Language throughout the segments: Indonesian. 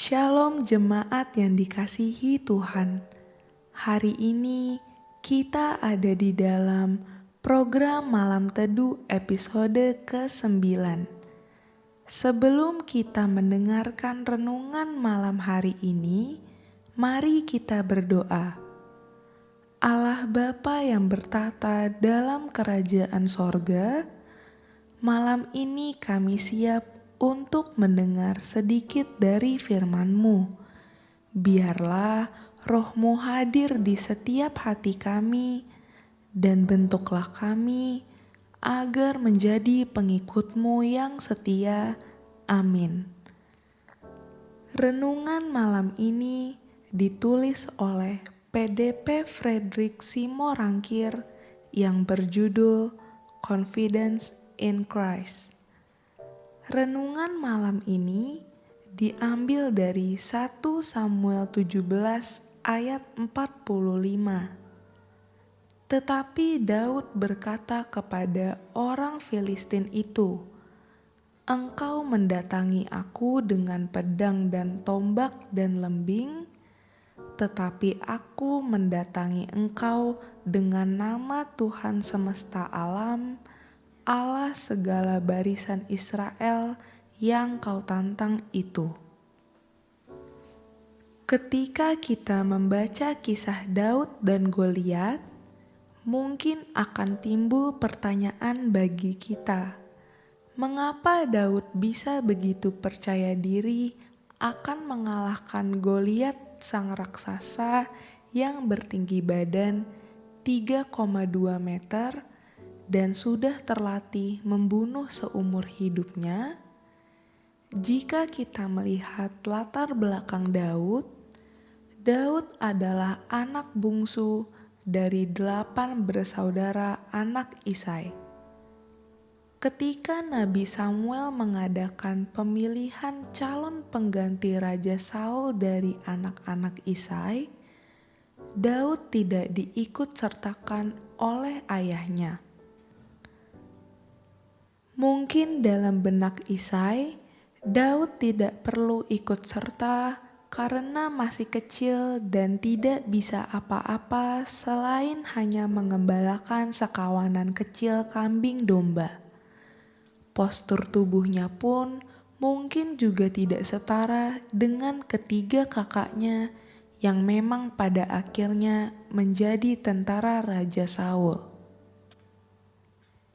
Shalom jemaat yang dikasihi Tuhan. Hari ini kita ada di dalam program Malam Teduh episode ke-9. Sebelum kita mendengarkan renungan malam hari ini, mari kita berdoa. Allah Bapa yang bertata dalam kerajaan sorga, malam ini kami siap untuk mendengar sedikit dari firman-Mu. Biarlah Roh-Mu hadir di setiap hati kami dan bentuklah kami agar menjadi pengikut-Mu yang setia. Amin. Renungan malam ini ditulis oleh PDP Frederick Simorangkir yang berjudul Confidence in Christ. Renungan malam ini diambil dari 1 Samuel 17 ayat 45. Tetapi Daud berkata kepada orang Filistin itu, "Engkau mendatangi aku dengan pedang dan tombak dan lembing, tetapi aku mendatangi engkau dengan nama Tuhan semesta alam, Allah segala barisan Israel yang kau tantang itu." Ketika kita membaca kisah Daud dan Goliat, mungkin akan timbul pertanyaan bagi kita. Mengapa Daud bisa begitu percaya diri akan mengalahkan Goliat sang raksasa yang bertinggi badan 3,2 meter dan sudah terlatih membunuh seumur hidupnya? Jika kita melihat latar belakang Daud adalah anak bungsu dari 8 bersaudara anak Isai. Ketika Nabi Samuel mengadakan pemilihan calon pengganti Raja Saul dari anak-anak Isai, Daud tidak diikut sertakan oleh ayahnya. Mungkin dalam benak Isai, Daud tidak perlu ikut serta karena masih kecil dan tidak bisa apa-apa selain hanya mengembalakan sekawanan kecil kambing domba. Postur tubuhnya pun mungkin juga tidak setara dengan ketiga kakaknya yang memang pada akhirnya menjadi tentara Raja Saul.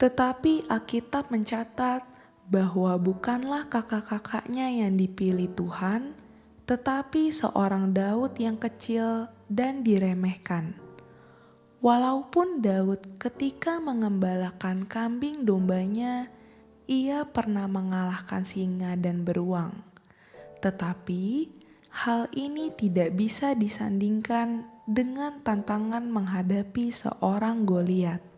Tetapi Alkitab mencatat bahwa bukanlah kakak-kakaknya yang dipilih Tuhan, tetapi seorang Daud yang kecil dan diremehkan. Walaupun Daud ketika mengembalakan kambing dombanya, ia pernah mengalahkan singa dan beruang. Tetapi hal ini tidak bisa disandingkan dengan tantangan menghadapi seorang Goliat.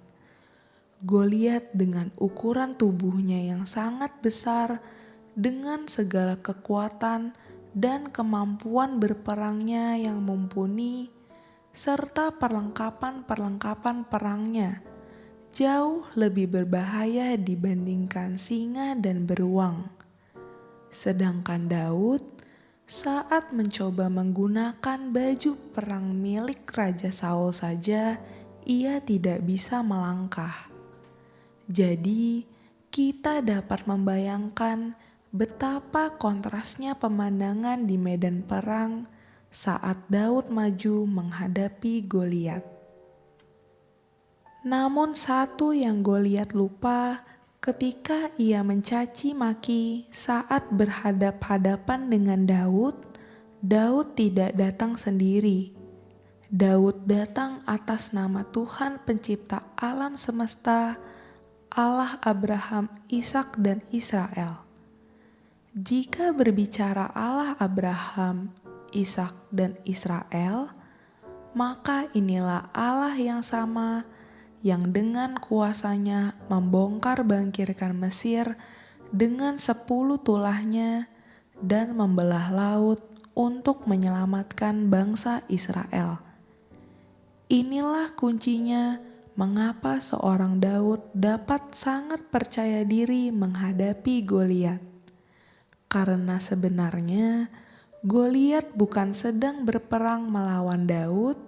Goliat dengan ukuran tubuhnya yang sangat besar, dengan segala kekuatan dan kemampuan berperangnya yang mumpuni, serta perlengkapan-perlengkapan perangnya, jauh lebih berbahaya dibandingkan singa dan beruang. Sedangkan Daud, saat mencoba menggunakan baju perang milik Raja Saul saja, ia tidak bisa melangkah. Jadi, kita dapat membayangkan betapa kontrasnya pemandangan di medan perang saat Daud maju menghadapi Goliat. Namun satu yang Goliat lupa ketika ia mencaci maki saat berhadap-hadapan dengan Daud tidak datang sendiri. Daud datang atas nama Tuhan pencipta alam semesta, Allah Abraham, Ishak dan Israel. Jika berbicara Allah Abraham, Ishak dan Israel, maka inilah Allah yang sama yang dengan kuasanya membongkar bangkirkan Mesir dengan 10 tulahnya dan membelah laut untuk menyelamatkan bangsa Israel. Inilah kuncinya mengapa seorang Daud dapat sangat percaya diri menghadapi Goliat. Karena sebenarnya Goliat bukan sedang berperang melawan Daud,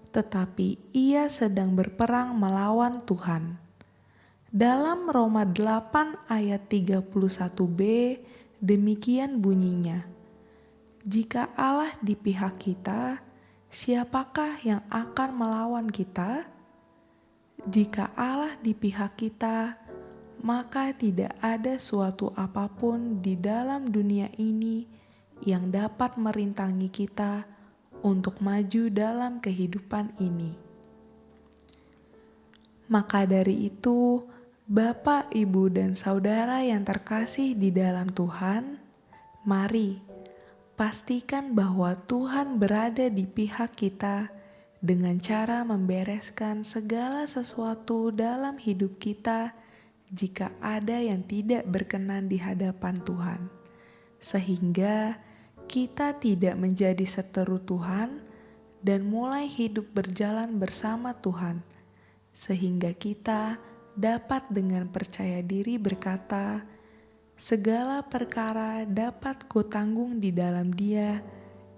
tetapi ia sedang berperang melawan Tuhan. Dalam Roma 8 ayat 31b, demikian bunyinya. Jika Allah di pihak kita, siapakah yang akan melawan kita? Jika Allah di pihak kita, maka tidak ada suatu apapun di dalam dunia ini yang dapat merintangi kita untuk maju dalam kehidupan ini. Maka dari itu, Bapak, Ibu, dan Saudara yang terkasih di dalam Tuhan, mari pastikan bahwa Tuhan berada di pihak kita dengan cara membereskan segala sesuatu dalam hidup kita jika ada yang tidak berkenan di hadapan Tuhan, sehingga kita tidak menjadi seteru Tuhan dan mulai hidup berjalan bersama Tuhan, sehingga kita dapat dengan percaya diri berkata, segala perkara dapat kutanggung di dalam Dia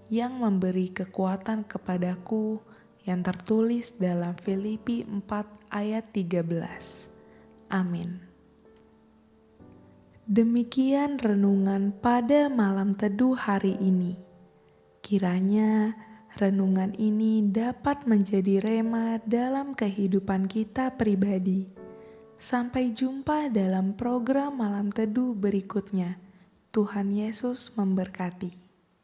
yang memberi kekuatan kepadaku, yang tertulis dalam Filipi 4 ayat 13. Amin. Demikian renungan pada malam teduh hari ini. Kiranya renungan ini dapat menjadi rema dalam kehidupan kita pribadi. Sampai jumpa dalam program Malam Teduh berikutnya. Tuhan Yesus memberkati.